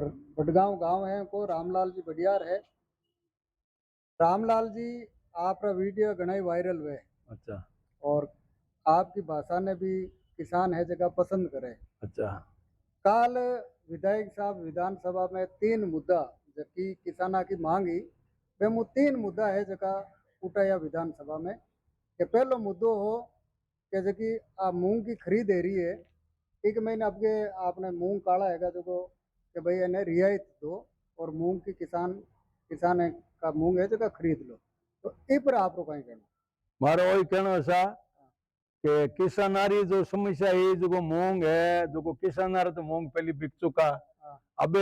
और बडगांव गांव है को रामलाल जी बडियार है। रामलाल जी, आपका वीडियो घना ही वायरल हुए अच्छा और आपकी भाषा ने भी किसान है जगह पसंद करे। अच्छा काल विधायक साहब विधानसभा में तीन मुद्दा जबकि किसाना की मांगी वे मु तीन मुद्दा है जगह उठाया विधानसभा में कि पहलो मुद्दो हो कि जबकि आप मूंग की खरीद दे रही है। एक महीने आपके आपने मूंग काढ़ा हैगा जो कि भाई इन्हें रियायत दो और मूंग की किसान का मूंग है जगह खरीद लो। तो इ पर आपको कहीं कहना। मारो वही कहना सा कि किसानारी जो समस्या है जो मूंग है जो किसानार तो मूंग पहले बिक चुका। हाँ, अब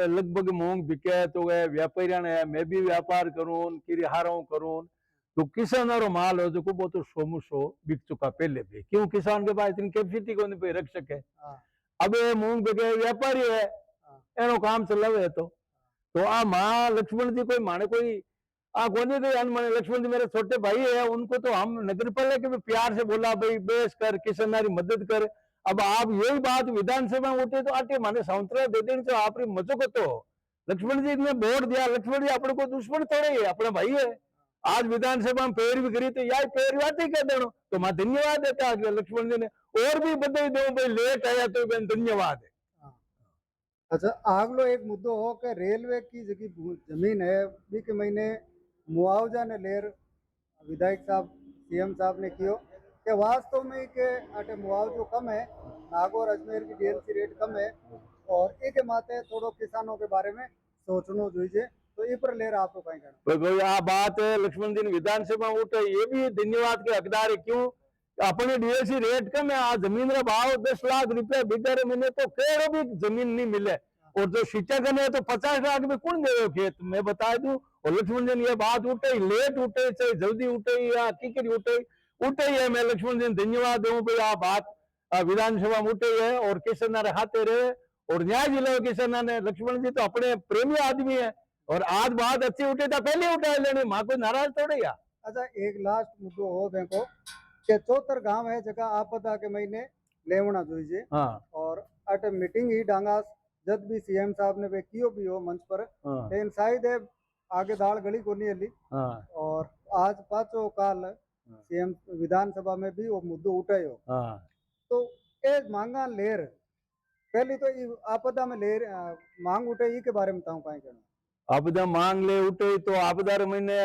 लगभग मूंग बिके तो व्यापारी ने मैं भी व्यापार करूं कि हारों करूं तो किसानारो माल हो जो वो तो सो मुसो बिक चुका पहले भी क्यों किसान के पास इतनी कैपेसिटी को नहीं पे रख सके। हाँ, अब ये मूंग बिके व्यापारी है हाँ, एनो काम चलावे तो आ माँ लक्ष्मण जी कोई माने कोई कोनी कोई अनमाने लक्ष्मण जी मेरे छोटे भाई है उनको तो हम नगर पालिका के प्यार से बोला भाई बेस कर किसानारी मदद कर। अब आप यही बात विधानसभा में उठे तो आटे माने साउंतरा दे देने तो आप मजो को तो लक्ष्मण जी ने वोट दिया लक्ष्मण जी अपने को दुश्मन थोड़े है अपना भाई है। आज विधानसभा में पैर भी करी तो यार पैर बात ही कह देना तो मैं धन्यवाद देता लक्ष्मण जी ने और भी बधाई दो भाई लेट आया तो धन्यवाद है। हाँ। अच्छा, आगलो एक मुद्दो हो कि रेलवे की जगी जमीन है बी के महीने मुआवजा ने लेर विधायक साहब सीएम साहब ने कियो कि वास्तव में के अटे मुआवजो कम है। नागौर अजमेर की डीएलसी रेट कम है और एक माते थोड़ो किसानों के बारे में सोचनो जोइए। तो इ पर लेर आपको कहीं कहना। तो कोई आ बात है लक्ष्मण जी ने विधानसभा उठे ये भी धन्यवाद के हकदार है क्यों अपने डीएलसी रेट कम है आज जमीन का भाव 10 लाख रुपए बिगड़े महीने तो केड़ो भी जमीन नहीं मिले और जो सिंचा करने तो 50 लाख में कौन दे खेत मैं बता दूं। और लक्ष्मण जी ने ये बात उठे लेट उठे चाहे जल्दी उठे या की उठे है मैं लक्ष्मण जी ने धन्यवाद दूं भाई आ बात विधानसभा में उठे है और किसान हाथे रहे और न्याय जिले किसान ने लक्ष्मण जी तो अपने प्रेमी आदमी है और आज बात अच्छी उठे तो पहले उठा लेने माँ कोई नाराज थोड़े या। अच्छा, एक लास्ट मुद्दो हो देखो कि चौतर गांव है जगह आपदा के महीने लेवना जोइए। हाँ और अट मीटिंग ही डांगास जब भी सीएम साहब ने वे कियो भी हो मंच पर हाँ लेकिन शायद है आगे दाल गली को नहीं हली। हाँ और आज पाचो काल सीएम विधानसभा में भी वो मुद्दो उठाए हो। हाँ तो ए मांगा लेर पहली तो आपदा में लेर मांग उठे ई के बारे में बताऊं कहीं कहना। आपदा मांग ले उठे तो आपदार मैंने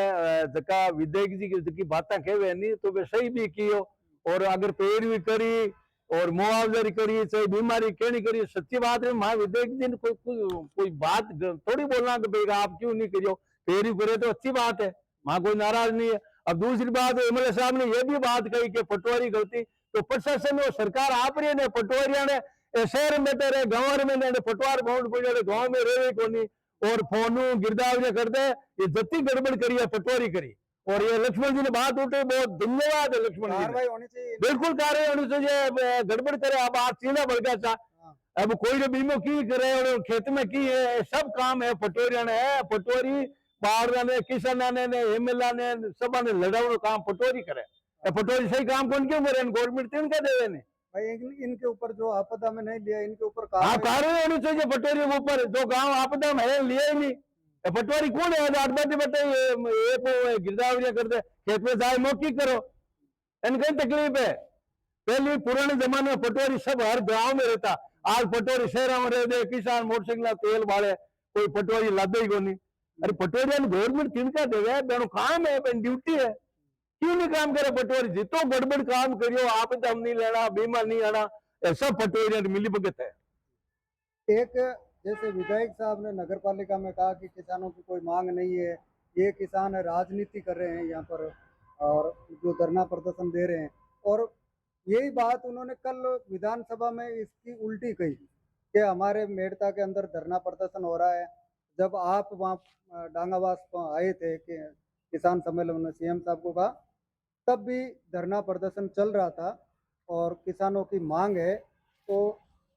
जका विधायक जी की जकी बातें कहवे नहीं तो वे सही भी कियो और अगर पेड़ भी करी और मुआवजा करी चाहे बीमारी कहनी करी सच्ची बात है मां विधायक जी ने कोई बात थोड़ी बोलना कि भाई आप क्यों नहीं करियो पेड़ भी करे तो अच्छी बात है मां कोई नाराज नहीं है। अब दूसरी बात एमएलए साहब ने यह भी बात कही कि पटवारी गलती तो प्रशासन और सरकार आप रही है पटवारिया ने शहर में बैठे रहे गांव में पटवार बाउंड पड़े गांव में रहे कोनी और फोन गिरदावरी कर दे ये जति गड़बड़ करी है पटवारी करी और ये लक्ष्मण जी ने बात उठी बहुत धन्यवाद है लक्ष्मण जी ने कार्रवाई होनी चाहिए। बिल्कुल कार्य होनी चाहिए गड़बड़ करे अब आज चीना बढ़ गया था। हाँ, अब कोई ने बीमो की करे और खेत में की है सब काम है पटवारिया ने है पटवारी बाहर ने किसान ने एमएलए ने सब ने लड़ाऊ काम पटवारी करे पटवारी सही काम कौन क्यों करे गवर्नमेंट तीन क्या देवे ने भाई इनके ऊपर जो आपदा में नहीं लिया इनके ऊपर हाँ कार्रवाई। कार्य होनी चाहिए पटवारी के ऊपर जो गांव आपदा में है लिए ही नहीं पटवारी कौन है आठ बाटी बटे ये गिरदावरिया कर दे खेत में जाए मौकी करो इन कई तकलीफ है। पहले पुराने जमाने में पटवारी सब हर गांव में रहता आज पटवारी शहरों में रहते किसान मोटरसाइकिल तेल बाले कोई पटवारी लादे ही कोनी। अरे पटवारी गवर्नमेंट तिनका देवे बेनो काम है ड्यूटी है क्यों नहीं काम करे पटवारी जितो गड़बड़ काम करियो आप दम नहीं लेना बीमा नहीं आना ऐसा पटवारी मिली भगत है। एक जैसे विधायक साहब ने नगर पालिका में कहा कि किसानों की कोई मांग नहीं है, ये किसान राजनीति कर रहे हैं यहाँ पर और जो धरना प्रदर्शन दे रहे हैं। और यही बात उन्होंने कल विधानसभा में इसकी उल्टी कही कि हमारे मेड़ता के अंदर धरना प्रदर्शन हो रहा है। जब आप वहाँ डांगावास आए थे कि किसान सम्मेलन में सीएम साहब को कहा तब भी धरना प्रदर्शन चल रहा था और किसानों की मांग है। तो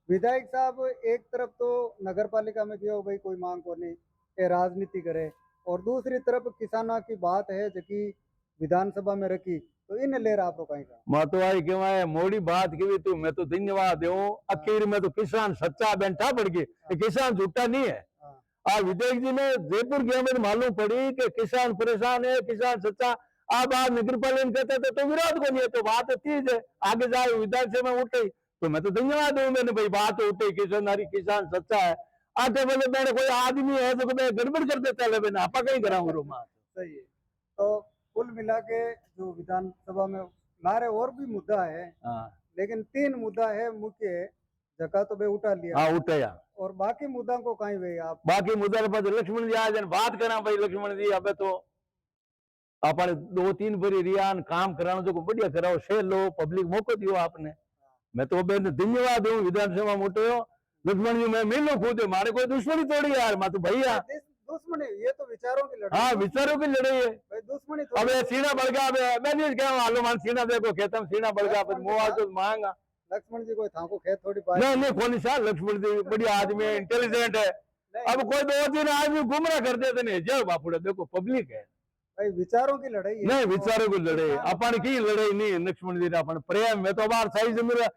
विधायक साहब एक तरफ तो नगर पालिका में जो भाई कोई मांग को नहीं ये राजनीति करे और दूसरी तरफ किसानों की बात है जबकि विधानसभा में रखी तो इन लेर आप कहीं का मैं तो आई कहवा मोड़ी बात की तू मैं तो धन्यवाद दूं आखिर में तो किसान सच्चा बैठा पड़ गई किसान झूठा नहीं है हाँ आज विधायक जी ने जयपुर गया में मालूम पड़ी कि किसान परेशान है किसान सच्चा अब आज नगर पालिका कहते थे तो विरोध को नहीं है तो बात तीज है आगे जाए विधानसभा में उठी तो मैं तो धन्यवाद दूं मैंने भाई बात उठी किसान सच्चा है आगे बोले मैंने कोई आदमी है तो मैं गड़बड़ कर देता है मैंने आपा कहीं कराऊंगा रोमा सही है। तो कुल मिला के जो विधानसभा में ला रहे और भी मुद्दा है हाँ लेकिन 3 मुद्दा है मुख्य जगह तो बे उठा लिया हाँ उठाया और बाकी मुद्दा को कहीं वे आप बाकी मुद्दा पर लक्ष्मण जी आज बात करा भाई लक्ष्मण जी अबे तो आपने 2-3 बरी रियान काम कराना जो बढ़िया कराओ से लो पब्लिक मौको दियो आपने मैं तो बेन धन्यवाद दूं विधानसभा मोटे हो लक्ष्मण जी मैं मिलो खुद मारे कोई दुश्मनी थोड़ी यार मैं तो भैया दुश्मनी ये तो विचारों की लड़ाई हाँ विचारों की लड़ाई है भाई दुश्मनी अब सीना बड़का मैं नहीं क्या मालूम मान सीना देखो खेतम सीना बड़का पर मुआवजा मांगा लक्ष्मण जी कोई था को खेत थोड़ी पाई नहीं नहीं कौन सा लक्ष्मण जी बढ़िया आदमी है इंटेलिजेंट है अब कोई 2-3 आदमी गुमराह कर देते नहीं जय बापुड़े देखो पब्लिक है भाई विचारों की लड़ाई है नहीं विचारों की लड़ाई अपन की लड़ाई नहीं लक्ष्मण जी अपन प्रेम में तो बार सही से मेरा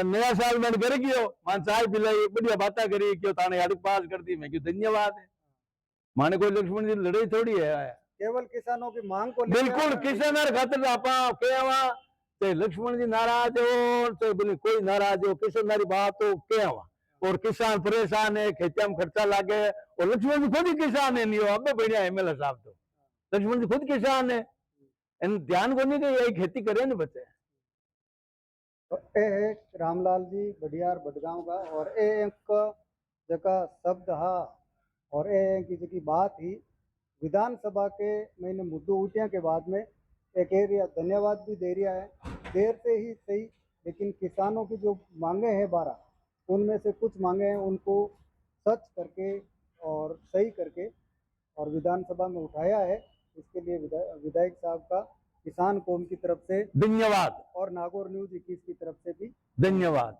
नया साल मैंने घर गयो मान चाय पिलाई बढ़िया बातें करी क्यों ताने अड़क पास कर दी मैं क्यों धन्यवाद है माने कोई लक्ष्मण जी लड़ाई थोड़ी है केवल किसानों की मांग को बिल्कुल किसान खातिर आपा कहवा चाहे लक्ष्मण जी नाराज हो चाहे बोले कोई नाराज हो किसान बात हो कहवा और किसान परेशान है खेतिया में खर्चा लागे और लक्ष्मण जी खुद ही किसान है नहीं हो अब बढ़िया एमएलए साहब तो लक्ष्मण जी खुद किसान है ध्यान को नहीं कि यही खेती करे ना बच्चे तो ए है रामलाल जी बडियार बडगांव का और ए एक जगह शब्द हा और ए की जगह बात ही विधानसभा के मैंने मुद्दों उठिया के बाद में एक एरिया धन्यवाद भी दे रहा है देर से ही सही लेकिन किसानों की जो मांगे हैं 12 उनमें से कुछ मांगे हैं उनको सच करके और सही करके और विधानसभा में उठाया है इसके लिए विधायक साहब का किसान कौम की तरफ से धन्यवाद और नागौर न्यूज 21 की तरफ से भी धन्यवाद।